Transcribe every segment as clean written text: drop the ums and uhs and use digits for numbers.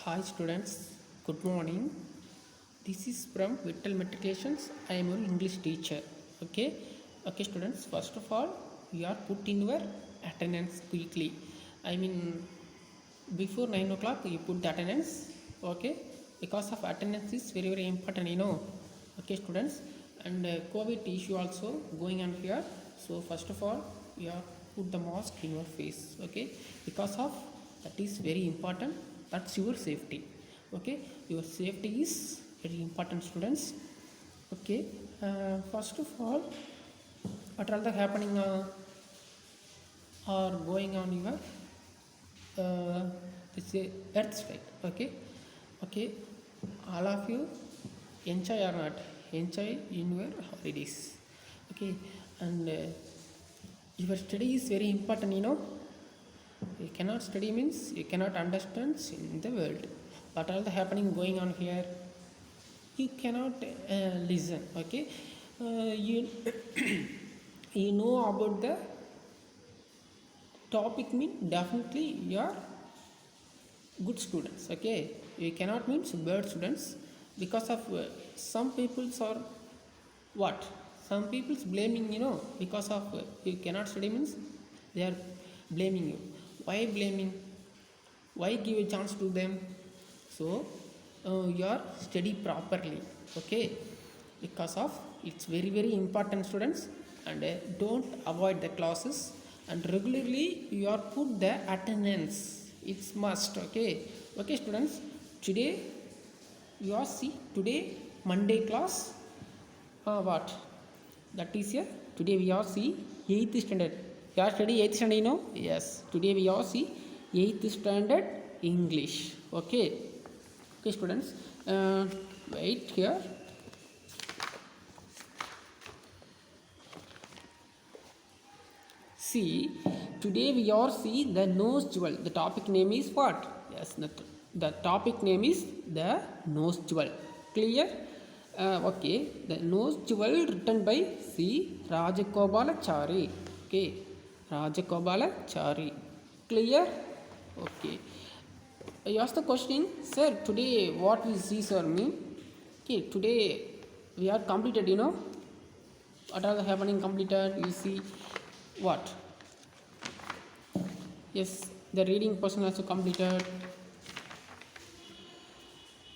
Hi students, good morning. This is from Vittal Matriculations. I am your English teacher. Okay students. First of all, you are put in your attendance quickly. I mean, before 9 o'clock you put the attendance. Okay, because of attendance is very important. Okay students, and COVID issue also going on here. So first of all, you are put the mask in your face. Okay, because of that is very important. That's your safety. Okay, your safety is very important students. Okay, first of all, what are the happening or going on your this earth state. Okay, all of you enjoy or not enjoy in your holidays. Okay, and your study is very important. You cannot study means you cannot understand in the world what are the happening going on here. You cannot listen. Okay, you you know about the topic mean definitely you are good students. Okay, you cannot means bad students because of some peoples are what some people's blaming because of you cannot study means they are blaming you. Why blaming? Why give a chance to them? So you are study properly. Okay, because of it's very important students, and don't avoid the classes, and regularly you are put the attendance. It's must. Okay students, today you are see today Monday class. What that is here. Today we are see 8th standard. You are study 8th standard, yes, today we are see 8th standard English. Okay students, wait here. See, today we are see the nose jewel. The topic name is what? Yes, the topic name is the nose jewel. Clear? Okay, the nose jewel written by C. Rajagobalachari. Okay, Rajagobalachari. Clear? Okay. I asked the question, sir, today what we see, sir, mean? Okay, today we are completed, what are the happening completed? You see what? Yes, the reading portion also completed.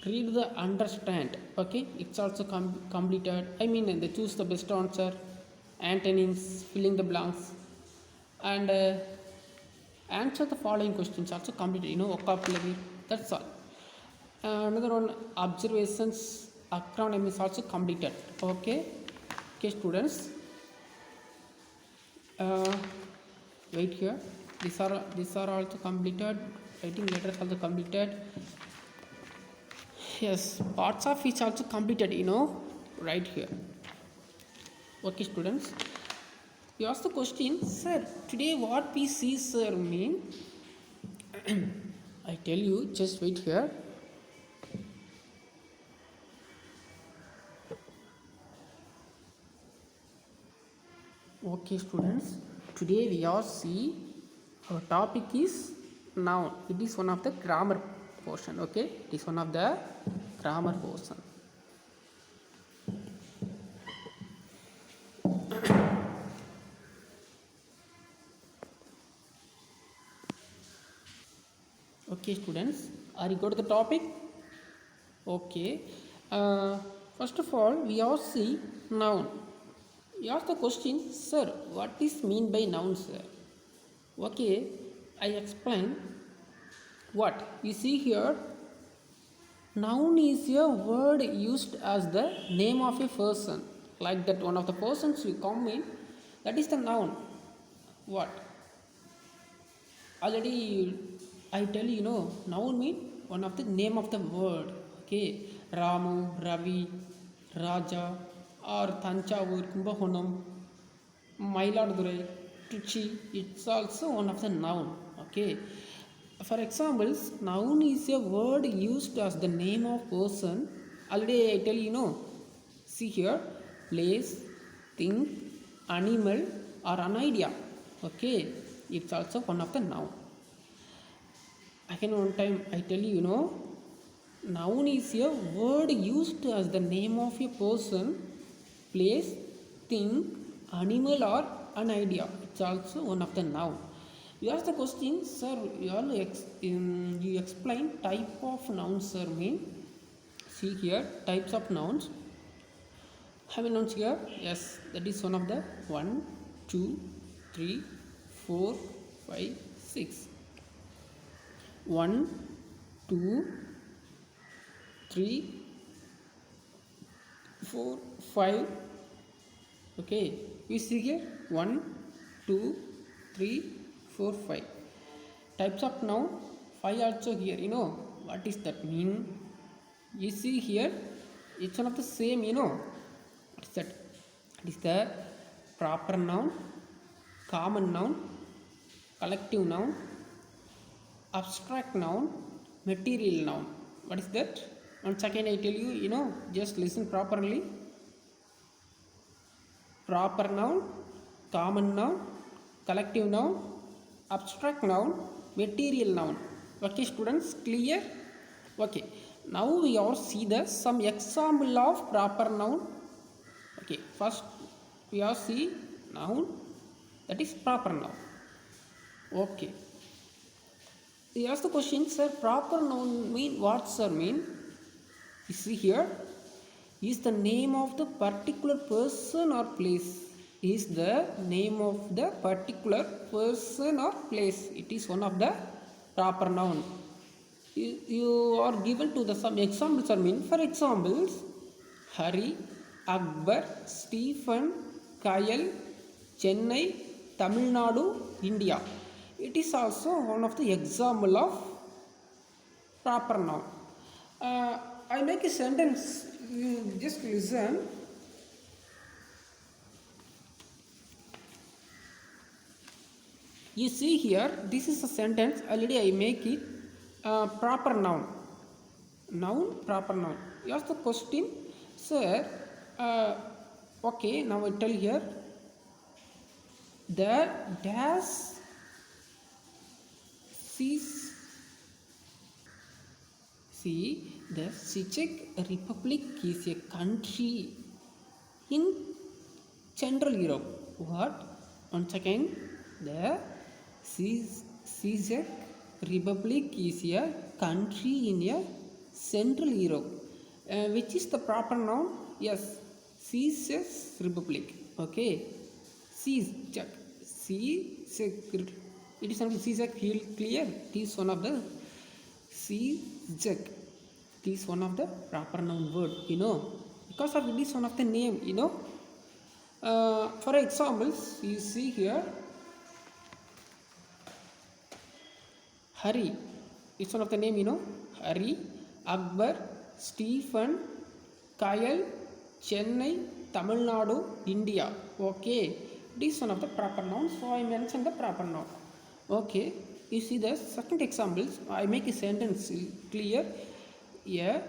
Read the understand. Okay, it's also completed. I mean, they choose the best answer, antonyms, filling the blanks, and answer the following questions also completed. Vocabulary. That's all. Another one, observations, acronym is also completed. Okay students, wait here. These are also completed. Writing letters also completed. Yes, parts of each also completed, right here. Okay students, you ask the question, sir, today what we see, sir, mean? I tell you, just wait here. Okay students, today we are see our topic is noun. It is one of the grammar portion. Okay, it is one of the grammar portion. Okay students, are you got the topic? Okay, first of all we all see noun. You ask the question, sir, what is mean by noun, sir? Okay, I explain. What you see here, noun is a word used as the name of a person, like that one of the persons you come in, that is the noun. What already I tell you, noun mean one of the name of the word. Okay, Ramu, Ravi, Raja, or Thanjavur, Kumbakonam, Mailadurai, Trichy, it's also one of the noun. Okay, for examples, noun is a word used as the name of person. Already I tell you, see here, place, thing, animal, or an idea. Okay, it's also one of the noun. Again one time I tell you, Noun is a word used as the name of a person, place, thing, animal, or an idea. It's also one of the noun. You ask the question, sir. You explain type of nouns, sir. Mean, see here types of nouns. Have you nouns here? Yes, that is one of the 1, 2, 3, 4, 5, 6. 1, 2, 3, 4, 5. Okay, you see here 1, 2, 3, 4, 5. Types of noun 5 also here. You know what is that mean? You see here, it's one of the same. You know what is that? It is the proper noun, common noun, collective noun, abstract noun, material noun. What is that? Once again I tell you, just listen properly. Proper noun, common noun, collective noun, abstract noun, material noun. Okay, students, clear? Okay, now we all see some example of proper noun. Okay, first we all see noun, that is proper noun. Okay, you ask the question, sir, proper noun mean what, sir? Mean, you see here, is the name of the particular person or place. Is the name of the particular person or place. It is one of the proper noun. You are given to the some examples are mean. For examples, Hari, Akbar, Stephen, Kayal, Chennai, Tamil Nadu, India. It is also one of the example of proper noun. I make a sentence. You just listen. You see here, this is a sentence. Already I make it proper noun. Noun, proper noun. You ask the question, sir. Okay, now I tell here. The dash sees. See, the Czech Republic is a country in Central Europe. What? Once again, the Czech Republic is a country in a Central Europe. Which is the proper noun? Yes, Czech Republic. Okay, Czech. It is not Czech. Clear? It is one of the Czech. It is one of the proper noun word. Because of it is one of the name. For examples, you see here. Hari, it's one of the name, Hari, Akbar, Stephen, Kayal, Chennai, Tamil Nadu, India. Okay, this is one of the proper nouns, so I mentioned the proper noun. Okay, you see the second examples. I make a sentence clear. A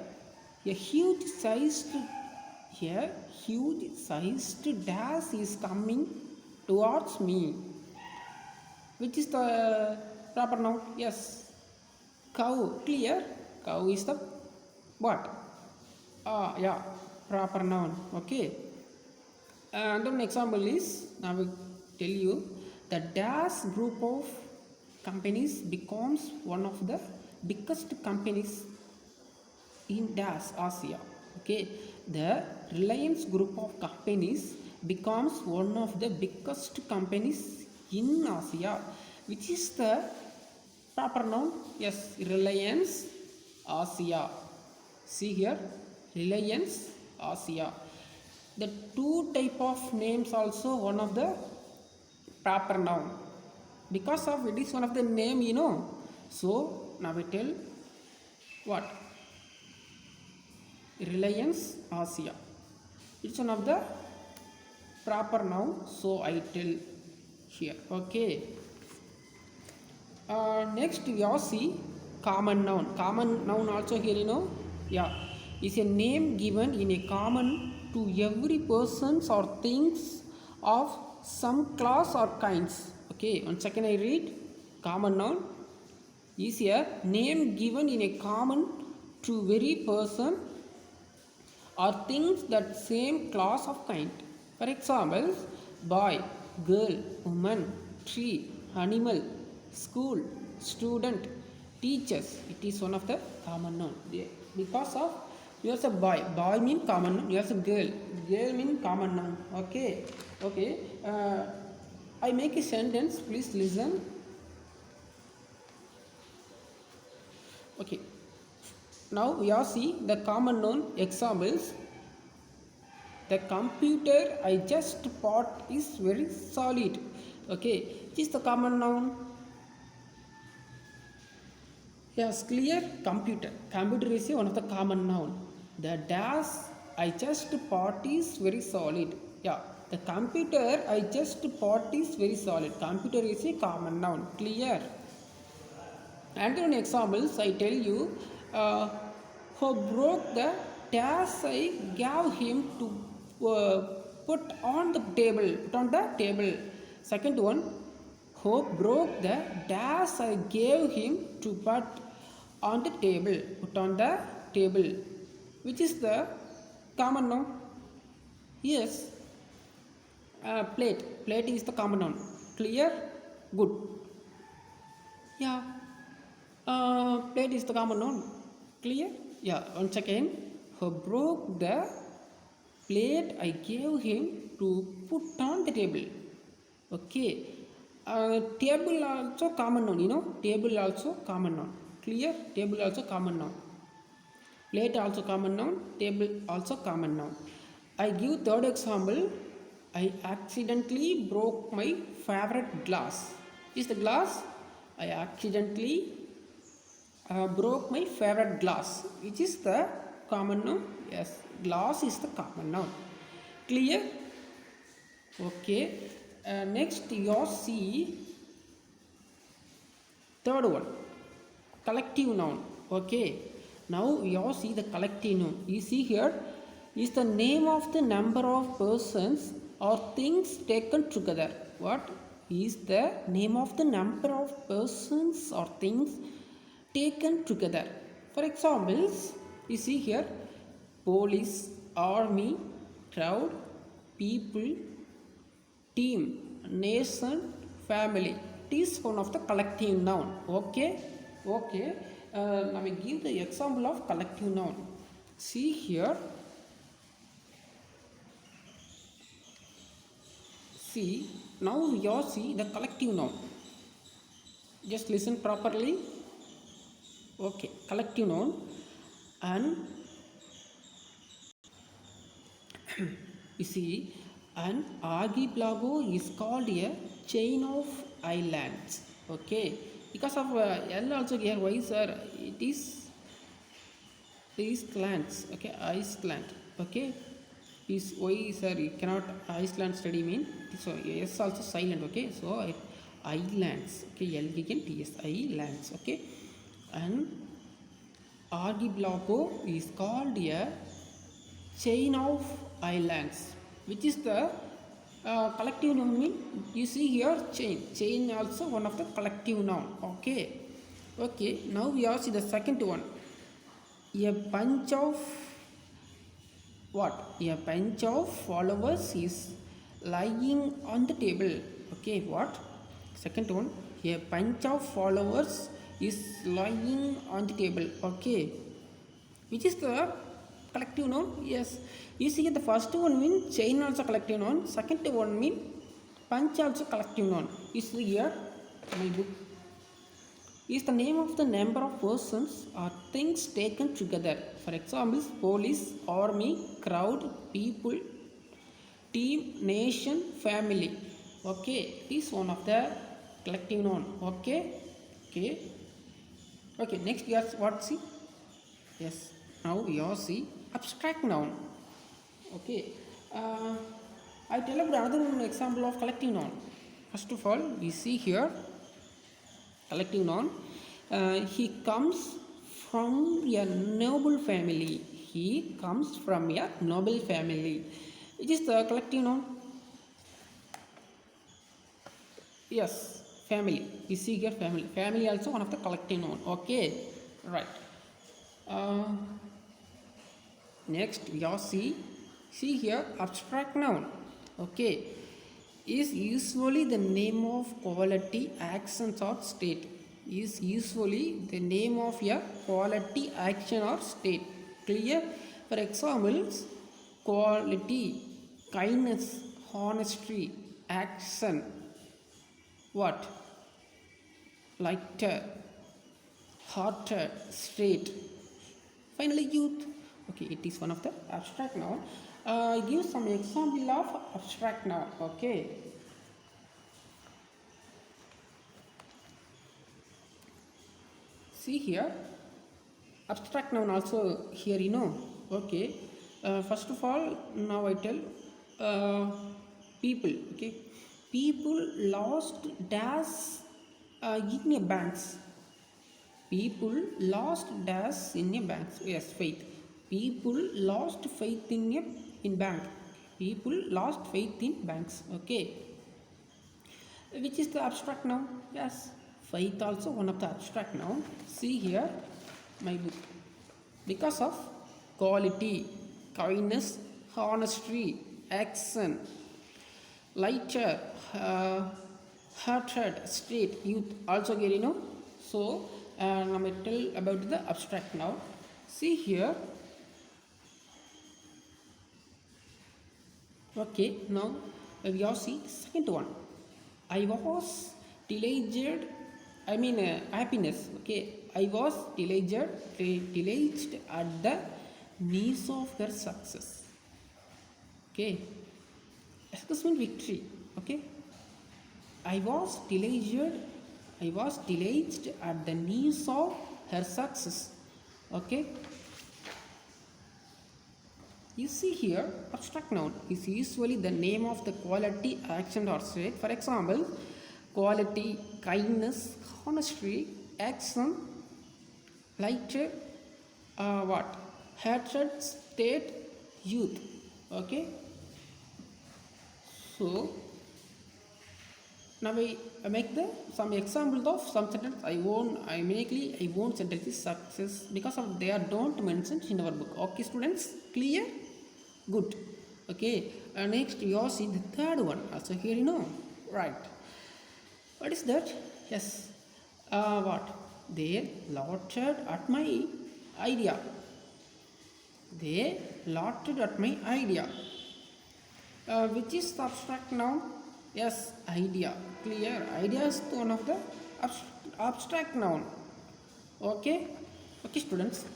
huge sized dash is coming towards me. Which is the proper noun? Yes, cow. Clear? Cow is the what? Yeah, proper noun. Okay. And an example is, now I will tell you, the dash group of companies becomes one of the biggest companies in dash Asia. Okay, the Reliance group of companies becomes one of the biggest companies in Asia. Which is the proper noun? Yes, Reliance Asia. See here, Reliance Asia. The two type of names also one of the proper noun. Because of it is one of the name, So now we tell what? Reliance Asia. It's one of the proper noun. So I tell here. Okay. Next we all see common noun. Common noun also here, is a name given in a common to every persons or things of some class or kinds. Okay, one second I read. Common noun is a name given in a common to very person or things that same class of kind. For example, boy, girl, woman, tree, animal, school, student, teachers. It is one of the common noun. Because of here's a boy, boy mean common noun. Here's a girl, girl mean common noun. Okay, okay. I make a sentence. Please listen. Okay. Now we are see the common noun examples. The computer I just bought is very solid. Okay, which is the common noun? Yes, clear. Computer. Computer is one of the common noun. The dash I just bought is very solid. Yeah, the computer I just bought is very solid. Computer is a common noun. Clear. And in examples, I tell you, who broke the dash I gave him to put on the table. Put on the table. Second one, who broke the dash I gave him to put on the table. Put on the table. Which is the common noun? Yes. Plate. Plate is the common noun. Clear? Good. Yeah. Plate is the common noun. Clear? Yeah. Once again, who broke the plate I gave him to put on the table. Okay. Table also common noun. You know, table also common noun. Clear? Table also common noun. Plate also common noun. Table also common noun. I give third example. I accidentally broke my favorite glass. Is the glass? I accidentally broke my favorite glass. Which is the common noun? Yes, glass is the common noun. Clear? Okay. Next you see third one, collective noun. Okay. Now you see the collective noun. You see here is the name of the number of persons or things taken together. What is the name of the number of persons or things taken together? For examples, you see here police, army, crowd, people, team, nation, family. It is one of the collective noun. Okay, okay. Now we give the example of collective noun. See here. See, now you see the collective noun. Just listen properly. Okay, collective noun. And you see, an archipelago is called a chain of islands. Okay, because of L also here. Why sir? It is Iceland. Okay, Iceland. Okay, is why sir? You cannot Iceland study mean. So S also silent. Okay, so islands. Okay, L again T S islands. Okay, and archipelago is called a chain of islands, which is the collective noun. Mean you see here chain also one of the collective noun. Okay, okay. Now we are see the second one, a bunch of what? A bunch of followers is lying on the table. Okay, what? Second one, a bunch of followers is lying on the table. Okay, which is the collective noun? Yes. You see the first one mean chain also collective noun. Second one mean bunch also collective noun. You see here my book. Is the name of the number of persons or things taken together. For example, police, army, crowd, people, team, nation, family. Okay, this is one of the collective noun. Okay, okay, okay. Next, yes, what see? Yes, now we all see abstract noun. Okay, I tell about another example of collective noun. First of all, we see here collective noun. He comes from a noble family. He comes from a noble family. It is the collective noun. Yes, family. We see here family. Family also one of the collective noun. Okay, right. Next we are see here abstract noun. Okay, is usually the name of quality, actions or state. Is usually the name of a quality, action or state. Clear? For examples, quality, kindness, honesty, action, what? Lighter, hearted, state. Finally, youth. Okay, it is one of the abstract noun. Give some example of abstract noun. Okay. See here, abstract noun also here, Okay. First of all, now I tell people. Okay. People lost dash in a banks. People lost dash in a bank. Yes, faith. People lost faith in bank. People lost faith in banks. Okay. Which is the abstract noun? Yes. Faith also one of the abstract noun. See here my book. Because of quality, kindness, honesty, action, lighter, hearted, state, youth also here, So now I tell about the abstract noun. See here. Okay, now we are see second one. I was delighted. I mean happiness. Okay, I was delighted at the news of her success. Okay, success means victory. Okay, I was delighted at the news of her success. Okay. You see here, abstract noun is usually the name of the quality, action or state. For example, quality, kindness, honesty, action, lighter, what? Hatred, state, youth. Okay. So now I make some examples of some sentence. I won't sentences success because of they are don't mentioned in our book. Okay, students, clear? Good. Okay. Next we are seeing the third one. Also here, right. What is that? Yes. What? They laughed at my idea. They laughed at my idea. Which is the abstract noun? Yes, idea. Clear. Idea is one of the abstract noun. Okay. Okay, students.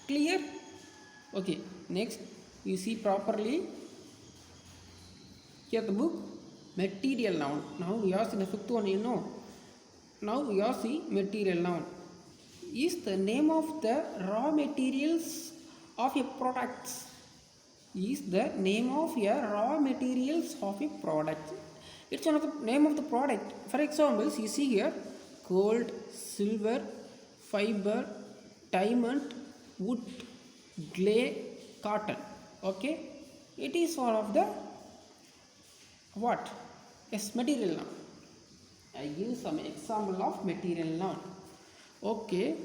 Clear? Okay. Next, we see properly here the book material noun. Now we are seeing the fifth one. Now we are seeing material noun. Is the name of the raw materials of a product. Is the name of a raw materials of a product. It's one of the name of the product. For example, you see here gold, silver, fiber, diamond, wood, clay, cotton. Okay, it is one of the what? Yes, material noun. I give some example of material noun. Okay,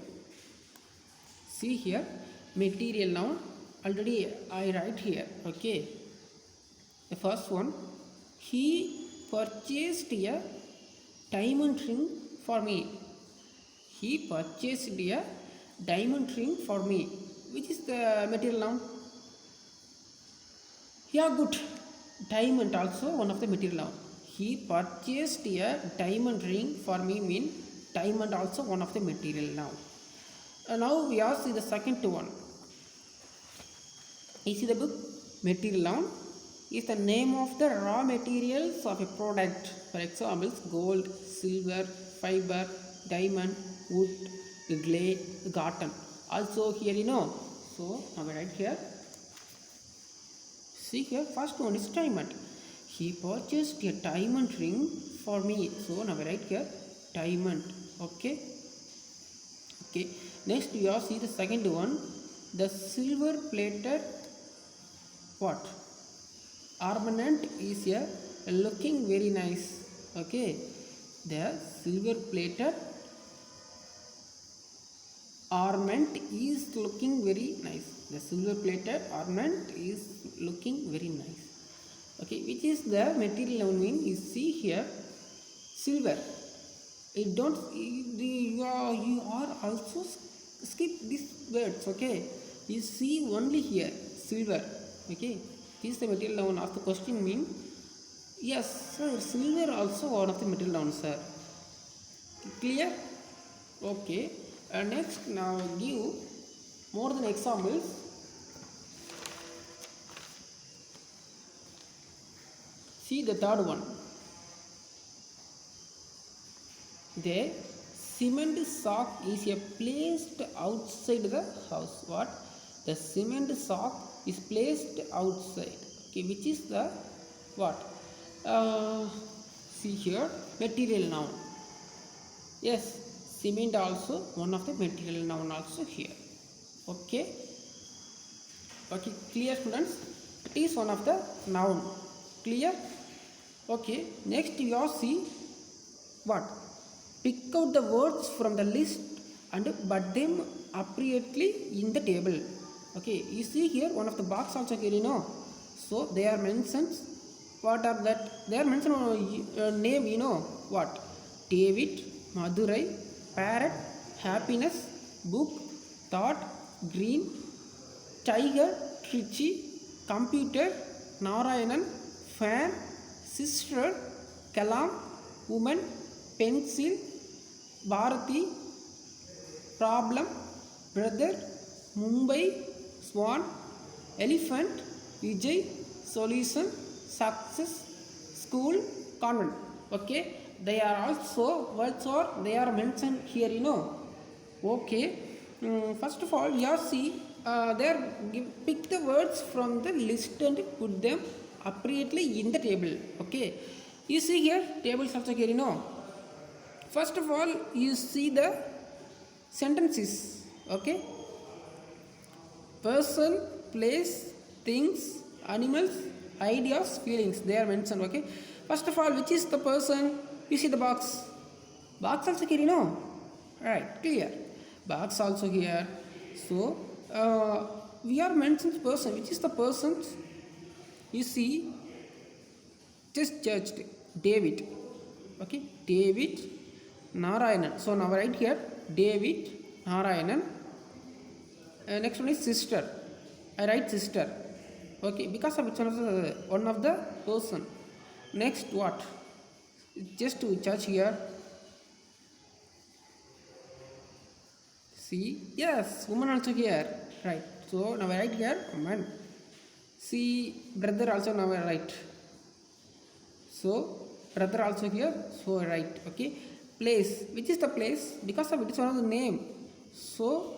see here material noun. Already I write here. Okay, the first one, he purchased a diamond ring for me. He purchased a diamond ring for me. Which is the material noun? Yeah, good. Diamond also one of the material noun. He purchased a diamond ring for me mean diamond also one of the material noun. Now we are see the second one. You see the book material noun is the name of the raw materials of a product. For example, gold, silver, fiber, diamond, wood, clay, cotton. Also here So now we write here. See here, first one is diamond. He purchased a diamond ring for me. So now we write here diamond. Okay. Okay. Next we are see the second one. The silver plated what? Ornament is a looking very nice. Okay. The silver plated ornament is looking very nice. The silver plated ornament is looking very nice. Okay, which is the material noun mean? You see here silver. It don't you are also skip these words. Okay, you see only here silver. Okay, this is the material noun of the question mean. Yes sir, silver also one of the material nouns, sir. Clear? Okay. Next, now give more than examples. See the third one. The cement sack is placed outside the house. What? The cement sack is placed outside. Okay, which is the what? See here, material noun. Yes, cement also one of the material noun also here. Okay. Okay, clear students? It is one of the noun. Clear? Okay, next you all see what? Pick out the words from the list and put them appropriately in the table. Okay, you see here one of the box also here, you know. So they are mentioned. What are that? They are mentioned name, you know. What? David, Madurai, parrot, happiness, book, thought, green, tiger, Trichy, computer, Narayanan, fan, sister, Kalam, woman, pencil, Bharati, problem, brother, Mumbai, swan, elephant, Vijay, solution, success, school, convent. Okay, they are also words or they are mentioned here, you know. Okay, first of all, you see pick the words from the list and put them appropriately in the table. Okay, you see here tables also here, you know. First of all, you see the sentences. Okay, person, place, things, animals, ideas, feelings, they are mentioned. Okay, first of all, which is the person? You see the box. Box also here, you know. Right, clear. Box also here. So we are mentioned person. Which is the person? You see, just judged David. Okay, David Narayanan. So now right here David Narayanan. Next one is sister. I write sister. Okay, because of it's one of the person. Next what? Just to judge here. See, yes, woman also here, right? So now I write here woman. See, brother also now I write. So brother also here, so I write. Okay, place. Which is the place? Because of it is one of the name. So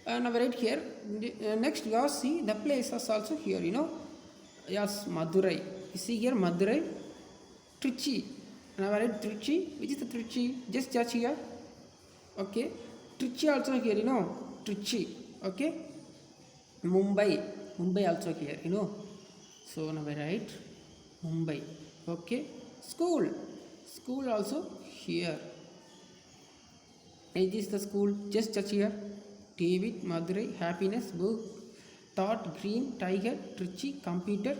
now I write here. Next you see the place is also here. You know, yes, Madurai. You see here Madurai, Trichy. Now I write Trichy. Which is the Trichy? Just judge here. Okay. Trichy also here, you know, Trichy. Okay, Mumbai also here, you know. So now I write Mumbai. Okay, school also here. This is the school. Just touch here. David, Madurai, happiness, book, thought, green, tiger, Trichy, computer,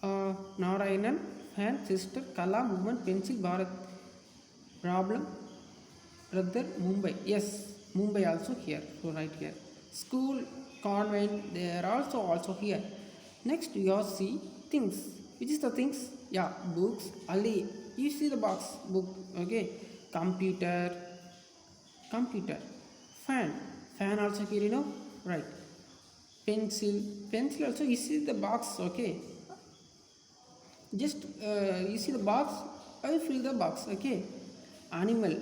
Narayanan, fan, sister, Kalam, woman, pencil, Bharat, problem, brother, Mumbai. Yes, Mumbai also here. So right here. School, convent, they are also here. Next you see things. Which is the things? Yeah, books. Ali. You see the box. Book. Okay. Computer. Fan. Fan also here, you know. Right. Pencil also. You see the box. Okay. Just you see the box. I will fill the box. Okay. Animal.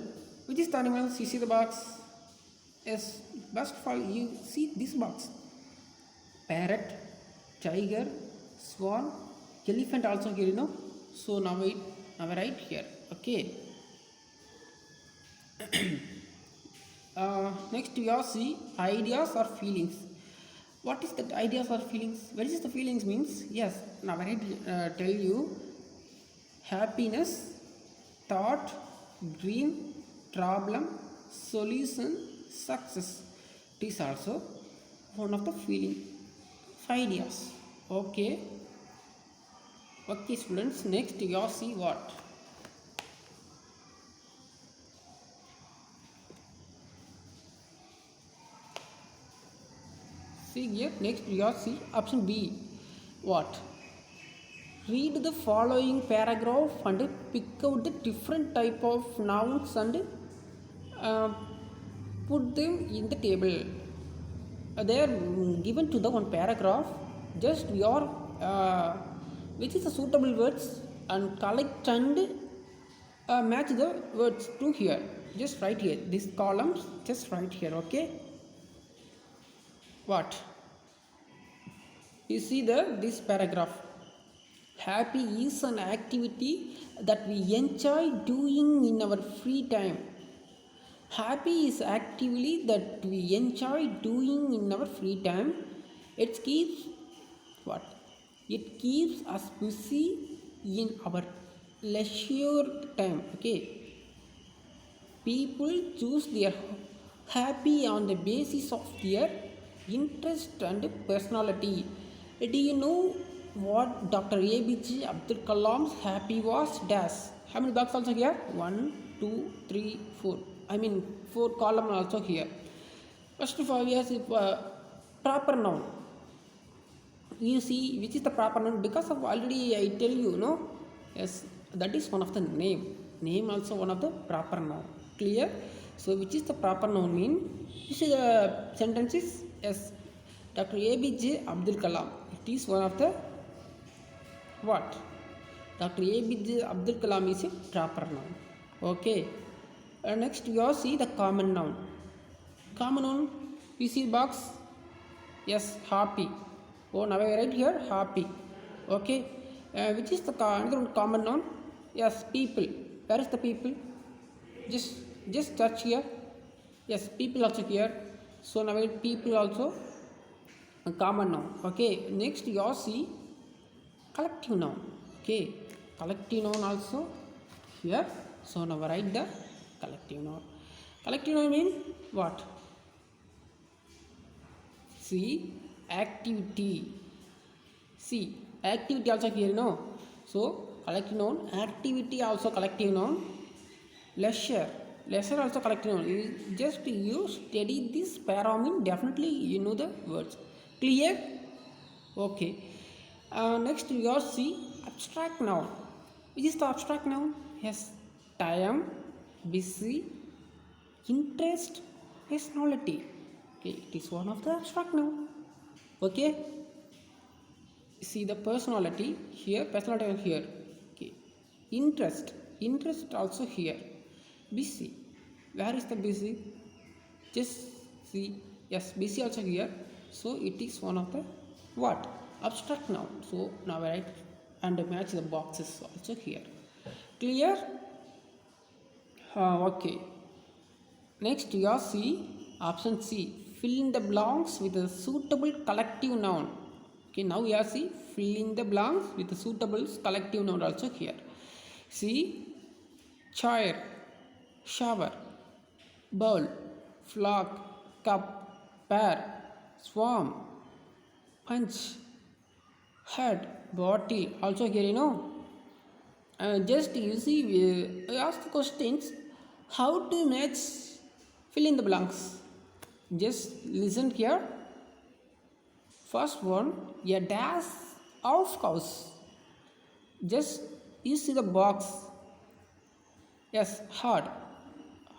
Which is the animals? You see the box. Yes, first of all you see this box. Parrot, tiger, swan, elephant also here, you know. So now I write here. Okay. Next we all see ideas or feelings. What is that ideas or feelings? What is the feelings means? Yes, now I tell you happiness, thought, dream, problem, solution, success. It is also one of the feeling ideas. Okay. Okay, students. Next, you all see what? See here. Next, you all see option B. What? Read the following paragraph and pick out the different type of nouns and uh, put them in the table. They are given to the one paragraph. Just your which is the suitable words and collect and match the words to here. Just write here. These columns. Just write here. Okay. What? You see this paragraph. Happy is an activity that we enjoy doing in our free time. Happy is activity that we enjoy doing in our free time. It keeps what? It keeps us busy in our leisure time. Okay. People choose their happy on the basis of their interest and personality. Do you know what Dr. ABJ Abdul Kalam's happy was? Dash. How many boxes also here? 1, 2, 3, 4. I mean 4 column also here. First of all, yes, proper noun. You see which is the proper noun because of already I tell you, no? Yes, that is one of the name. Name also one of the proper noun. Clear? So which is the proper noun mean? You see the sentence is yes. Dr. ABJ Abdul Kalam. It is one of the what? Dr. ABJ Abdul Kalam is a proper noun. Okay. Next you all see the common noun. Common noun. You see box? Yes, happy. Oh, now I write here happy. Okay. Which is the another common noun? Yes, people. Where is the people? Just touch here. Yes, people also here. So now I people also a common noun. Okay. Next you all see collective noun. Okay. Collective noun also here. So now write the collective noun. Collective noun mean what? See activity. See activity also here, no? So collective noun, activity also collective noun. Leisure also collective noun. You study this para mean definitely you know the words. Clear? Okay. Next we all see abstract noun. Which is the abstract noun? Yes, time, busy, interest, personality. Okay, it is one of the abstract noun. Okay. See the personality here, personality here. Okay. Interest also here. Busy. Where is the busy? Just see. Yes, busy also here. So it is one of the what? Abstract noun. So now I write and match the boxes also here. Clear? Okay. Next you all see option C. Fill in the blanks with a suitable collective noun. Okay, now you all see fill in the blanks with a suitable collective noun also here. See chair, shower, bowl, flock, cup, pear, swarm, punch, head, bottle also here, you know. Just you see I ask the questions how to match fill in the blanks. Just listen here. First one, a dash of cows. Just you see the box. Yes, hard,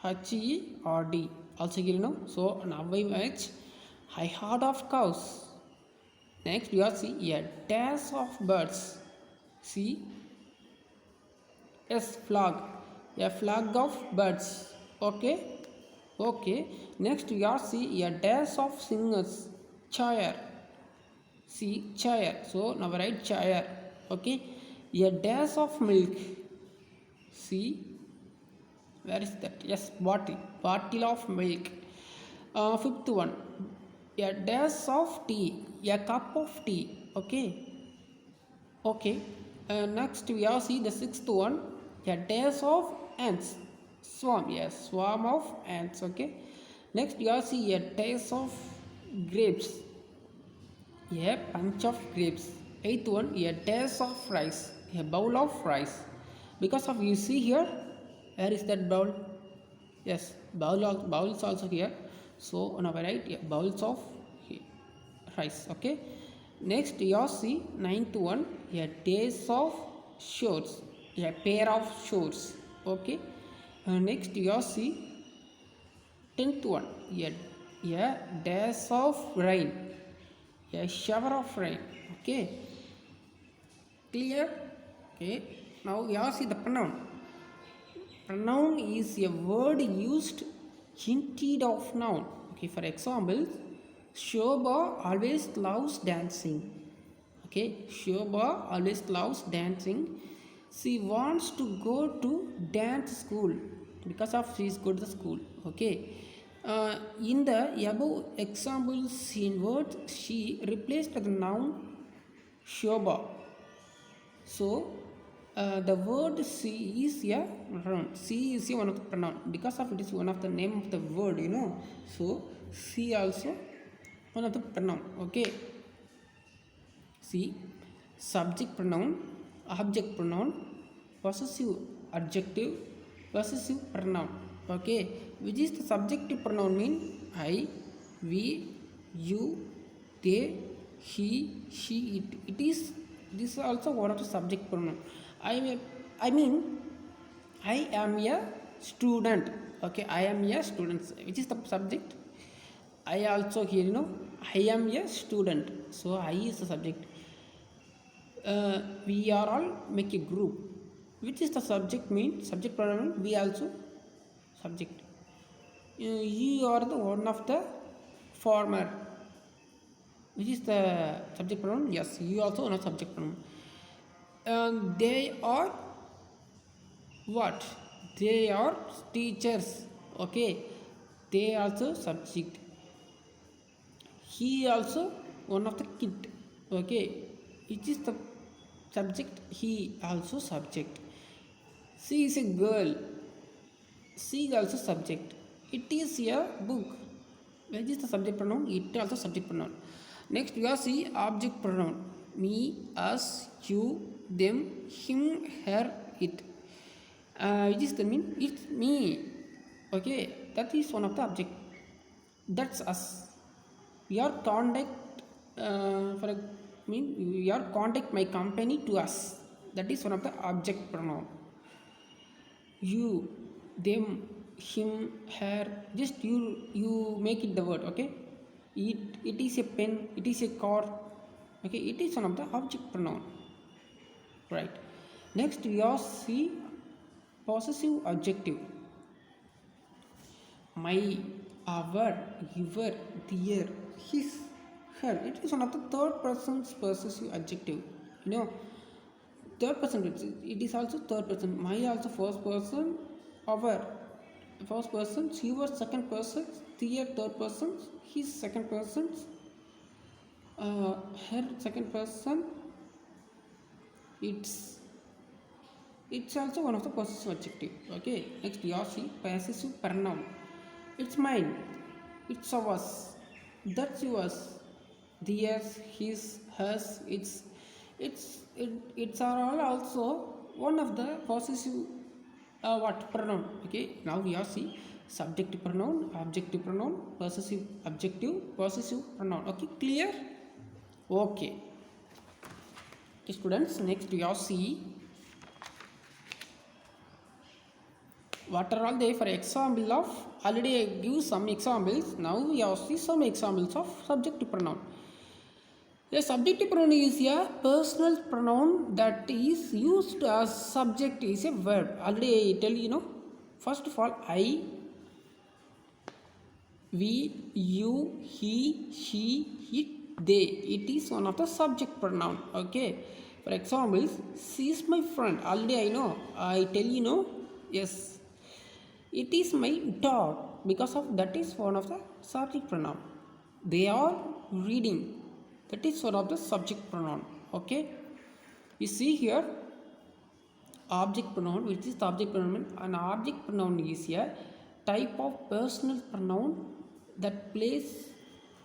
HERD also here, you know. So now I match I heard of cows. Next we are see a dash of birds. See, yes, flag, a flag of birds. Okay. Okay. Next we are see a dash of singers. Chair. See chair. So now write chair. Okay. A dash of milk. See, where is that? Yes, bottle of milk. Fifth one, a dash of tea, a cup of tea. Okay. Okay. Next we have see the sixth one, a dash of ants. Swarm, yes, swarm of ants. Okay. Next, you are see a taste of grapes, a bunch of grapes. Eighth one, a taste of rice, a bowl of rice. Because of you see here, where is that bowl? Yes, bowls also here. So on our right, yeah, bowls of rice. Okay. Next, you see ninth one, a taste of shorts, a pair of shorts. Okay. Next, you see tenth one, a dash of rain, a shower of rain. Okay, clear? Okay, now we are see the pronoun. Pronoun is a word used instead of noun. Okay, for example, Shobha always loves dancing. Okay, Shobha always loves dancing. She wants to go to dance school because of she is good to school. Okay, in the above examples in words, she replaced the noun Shobha. So the word she is a pronoun. She is a one of the pronoun because of it is one of the name of the word. So she also one of the pronoun. Okay. See, subject pronoun, object pronoun, possessive adjective, possessive pronoun. Okay, which is the subjective pronoun mean I, we, you, they, he, she, it. It is this is also one of the subject pronoun. I mean I am a student. Okay, I am a student. Which is the subject? I also here I am a student. So I is the subject. We are all make a group. Which is the subject mean? Subject pronoun. We also subject. You are the one of the former. Which is the subject pronoun? Yes, you also one of subject pronoun. They are what? They are teachers. Okay, they also subject. He also one of the kid. Okay, it is the subject. He also subject. She is a girl. She is also subject. It is a book. Which is the subject pronoun? It also subject pronoun. Next, we are see object pronoun. Me, us, you, them, him, her, it. Which is the mean? It's me. Okay, that is one of the object. That's us. Your contact for a mean your contact my company to us. That is one of the object pronoun. You, them, him, her. Just you make it the word. Okay. It is a pen. It is a car. Okay. It is one of the object pronoun. Right. Next we are see possessive adjective. My, our, your, their, his, her. It is one of the third person's possessive adjective. Third person. It is also third person. My also first person. Our first person. Your second person. Their third person. His second person. Her second person. It's also one of the possessive adjective. Okay. Next, you see possessive pronoun. It's mine. It's ours. That's yours. Theirs, his, hers. It's are all also one of the possessive what pronoun. Okay. Now we are see subjective pronoun, objective pronoun, possessive adjective, possessive pronoun. Okay. Clear? Okay. Okay, students. Next we are see what are all they for example of already I give some examples. Now we have see some examples of subjective pronoun. The subjective pronoun is a personal pronoun that is used as subject is a verb. Already I tell first of all I, we, you, he, she, it, they. It is one of the subject pronoun. Okay. For example, she is my friend. Already I know. I tell yes. It is my dog because of that is one of the subject pronoun. They are reading. That is one of the subject pronoun. Okay. You see here object pronoun. Which is the object pronoun? An object pronoun is a type of personal pronoun that places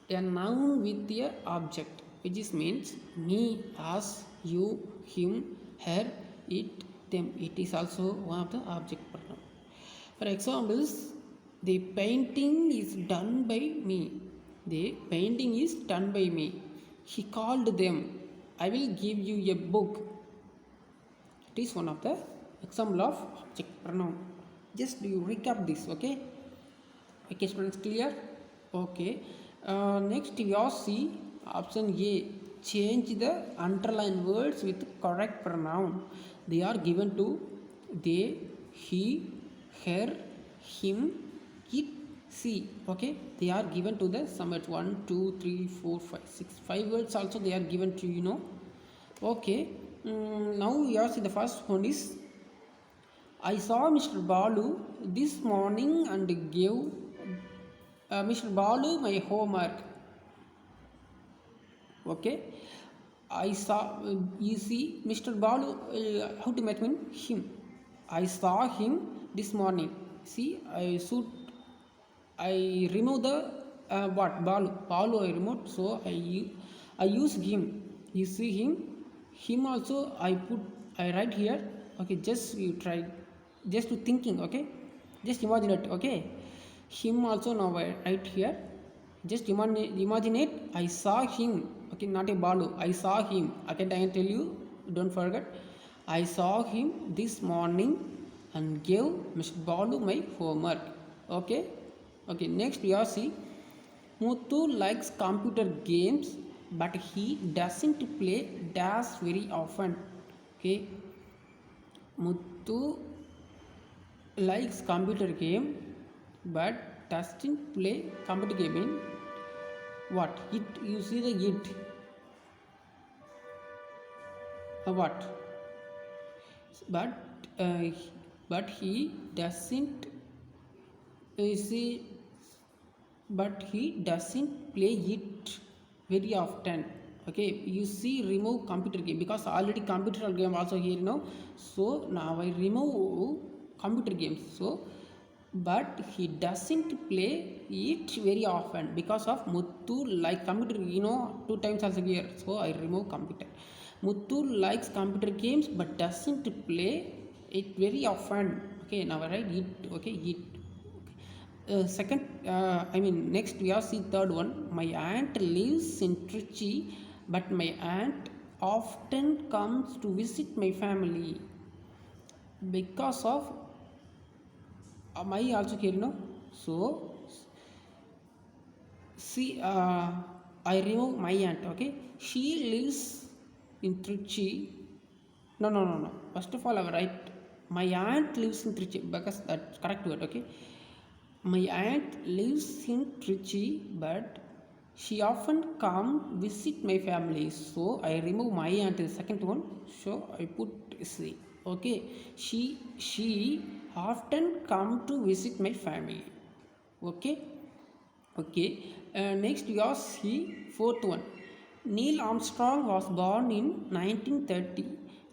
a noun with a object, which is means me, us, you, him, her, it, them. It is also one of the object pronoun. For examples, the painting is done by me. The painting is done by me. He called them. I will give you a book. It is one of the example of object pronoun. Just you recap this, okay? Okay, students, clear? Okay. Next, we all see option A. Change the underlined words with correct pronoun. They are given to they, he, her, him, it, she. Okay, they are given to the some words 1, 2, 3, 4, 5, 6. 5 words also they are given to you know. Okay. Now we are see the first one is I saw Mr. Balu this morning and gave Mr. Balu my homework. Okay, I saw you see Mr. Balu how to make mean him. I saw him this morning. See, I remove the what Balu I removed, so I use him. You see him also I write here. Okay, just you try just to thinking. Okay, just imagine it. Okay, him also now I write here. Just imagine it. I saw him. Okay, not a Balu. I saw him. Okay, I can tell you. Don't forget. I saw him this morning and gave Mr. Balu my homework. Okay. Okay. Next we are see. Muthu likes computer games, but he doesn't play dash very often. Okay. Muthu likes computer game, but doesn't play computer game in what? It, you see the it. What? But he doesn't you see but he doesn't play it very often. Okay, you see remove computer game because already computer game also here now. So now I remove computer games. So but he doesn't play it very often because of Muthu like computer, you know, 2 times also here. So I remove computer. Muthu likes computer games but doesn't play it very often. Okay, now I write it. Okay, it. Second, next we are see third one. My aunt lives in Trichy, but my aunt often comes to visit my family because of my also here, you know. So see, I remove my aunt. Okay, she lives in Trichy. No. First of all, I will write my aunt lives in Trichy because that's correct word. Okay, my aunt lives in Trichy, but she often come visit my family. So I remove my aunt in the second one. So I put C. Okay, she often come to visit my family. Okay. Next we are see fourth one. Neil Armstrong was born in 1930.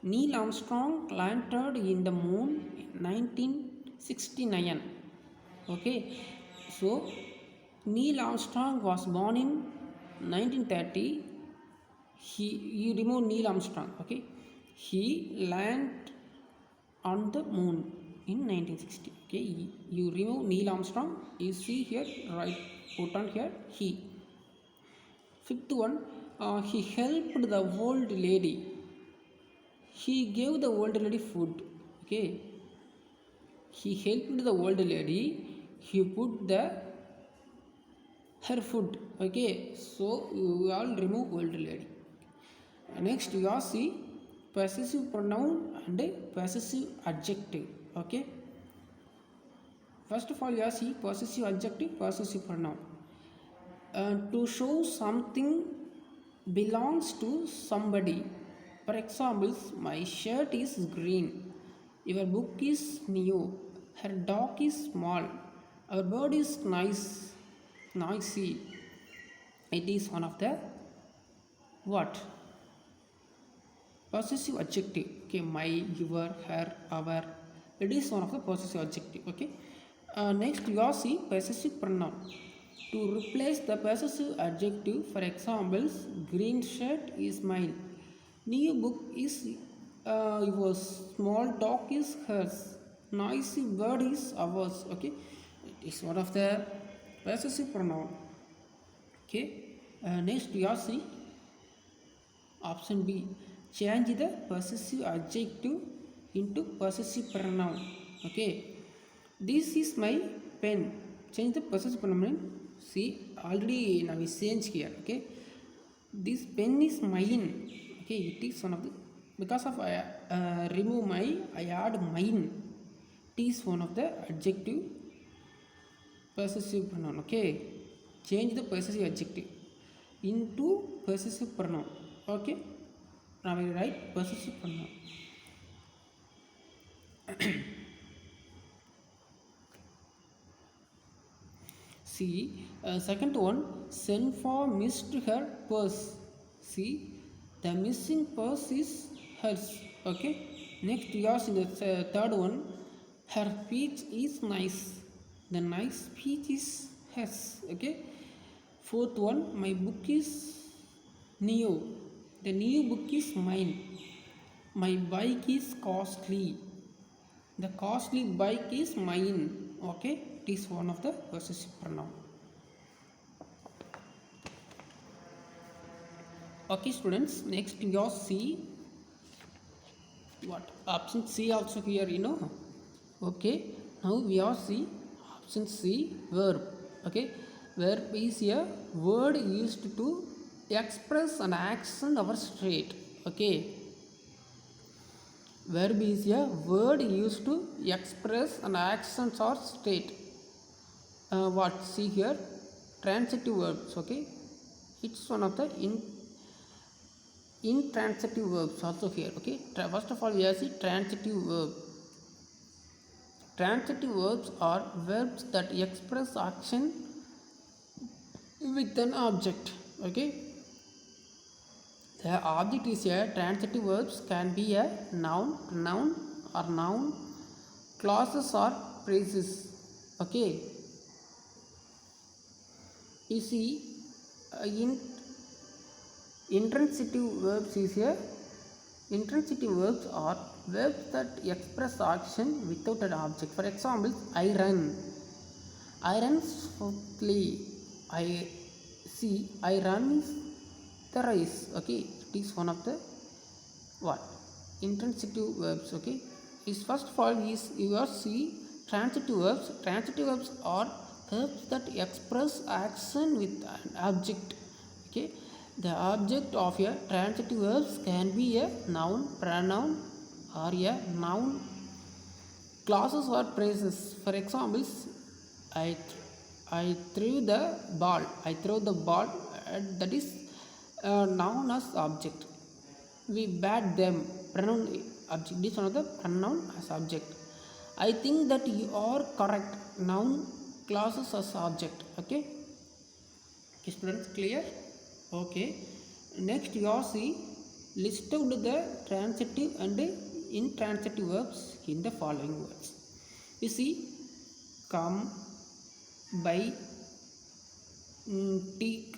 Neil Armstrong landed in the moon in 1969. Okay, so Neil Armstrong was born in 1930. You remove Neil Armstrong. Okay, he landed on the moon in 1960. Okay, you remove Neil Armstrong. You see here, right? Put on here he. Fifth one, he helped the old lady. He gave the old lady food. Okay, he helped the old lady. He put her food. Okay, so you all remove old lady. Next you all see possessive pronoun and possessive adjective. Okay, first of all you all see possessive adjective, possessive pronoun. To show something belongs to somebody. For example, my shirt is green, your book is new, her dog is small, our bird is noisy. It is one of the what? Possessive adjective. Okay, my, your, her, our. It is one of the possessive adjective. Okay. Next, you are see possessive pronoun. To replace the possessive adjective, for examples, green shirt is mine. New book is yours. Small dog is hers. Noisy bird is ours. Okay, it is one of the possessive pronoun. Okay. Next, we are see option B. Change the possessive adjective into possessive pronoun. Okay. This is my pen. Change the possessive pronoun. See, already now we change here. Okay. This pen is mine. Okay. It is one of the, because of I remove my, I add mine. It is one of the adjective possessive pronoun. Okay. Change the possessive adjective into possessive pronoun. Okay. Now we write possessive pronoun. See, second one, send for missed her purse. See, the missing purse is hers. Okay. Next, yours in the third one, her speech is nice. The nice speech is hers. Okay. Fourth one, my book is new. The new book is mine. My bike is costly. The costly bike is mine. Okay, it is one of the possessive pronoun. Okay, students, next we are see what option C also here, you know. Okay, now we are see option C, verb. Okay, verb is a word used to express an action or state. Okay, verb is a word used to express an action or state. What see here, transitive verbs. Okay, it's one of the intransitive verbs also here. Okay, first of all we have see transitive verb. Transitive verbs are verbs that express action with an object. Okay, the object is a transitive verbs can be a noun, pronoun or noun, clauses or phrases. Okay, you see intransitive verbs is a intransitive verbs are verbs that express action without an object. For example, I run. I run swiftly. I see. I run is the race. Okay, it is one of the what intransitive verbs. Okay, is first of all is you are see transitive verbs. Transitive verbs are verbs that express action with an object. Okay, the object of a transitive verbs can be a noun, pronoun or a noun, clauses or phrases. For examples, I threw the ball. I throw the ball. That is noun as object. We bat them. Pronoun object. This one of the pronoun as object. I think that you are correct. Noun, clauses as object. Okay. Students, clear? Okay. Next, you all see list out the transitive and intransitive verbs in the following words. You see, come, buy, take,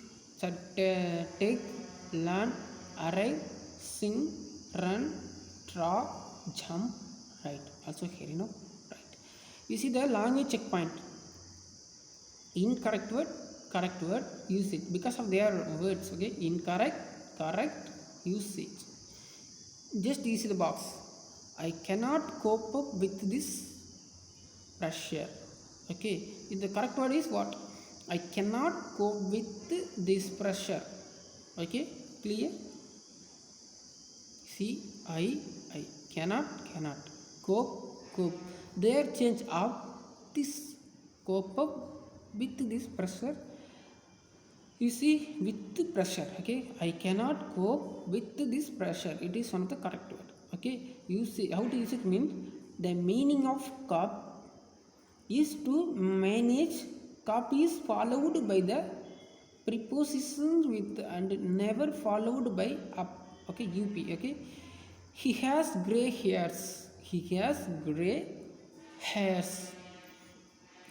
learn, arrive, sing, run, draw, jump, right. Also here, you know, right. You see the language checkpoint. Incorrect word, correct word, use it because of their words. Okay, incorrect, correct, usage. Just use the box. I cannot cope up with this pressure. Okay, the correct word is what? I cannot cope with this pressure. Okay, clear? See, I cannot cope. Their change of this cope up with this pressure. You see, with the pressure. Okay, I cannot cope with this pressure. It is one of the correct word. Okay, you see how to use it means the meaning of cope is to manage. Cope is followed by the preposition with and never followed by up. Okay, up. Okay, He has gray hairs. He has gray hairs.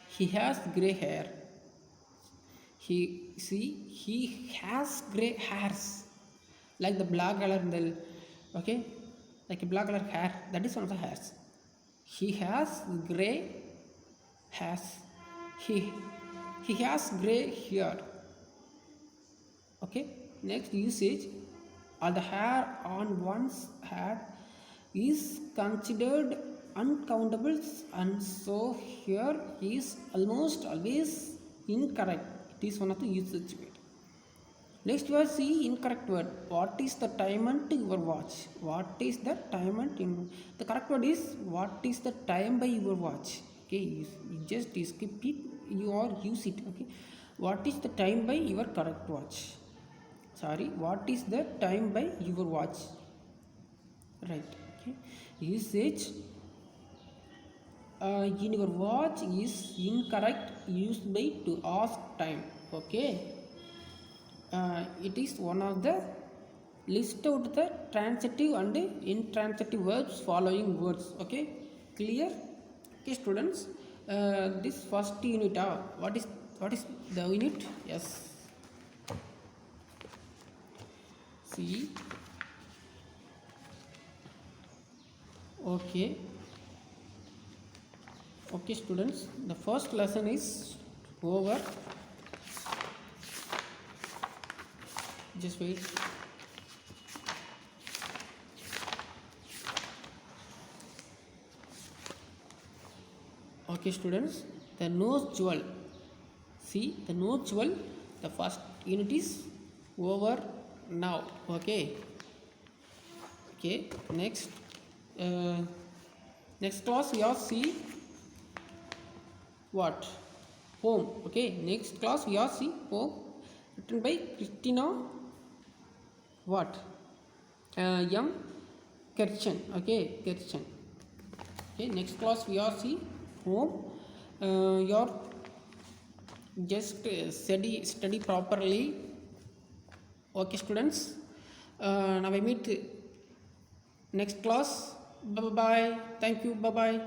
He has gray hair. He has gray hairs, like the black color in the, okay, like a black color hair. That is one of the hairs. He has gray hairs. He he has gray hair. Okay. Next usage. All the hair on one's head is considered uncountable, and so here is almost always incorrect. It is one of the usage word. Next word, see incorrect word. What is the time at your watch? What is the time at in the correct word is what is the time by your watch? Okay, you just skip it, you or use it. Okay, what is the time by your correct watch? Sorry, what is the time by your watch? Right. Okay, usage. In your watch is incorrect, used by to ask time. Okay, it is one of the list out the transitive and intransitive verbs following words. Okay, clear? Okay, students, this first unit, what is the unit? Yes, see. Okay, okay, students, the first lesson is over. Just wait. Okay, students, the nose jewel. See, the nose jewel, the first unit is over now. Okay. Okay, next, uh, next class we are see what? Home. Okay, next class we are see home, written by Christina what? M. Kirchen. Okay, Kirchen. Okay, next class we are see home. Your just study properly. Okay, students. Now I meet next class. Bye bye. Thank you. Bye bye.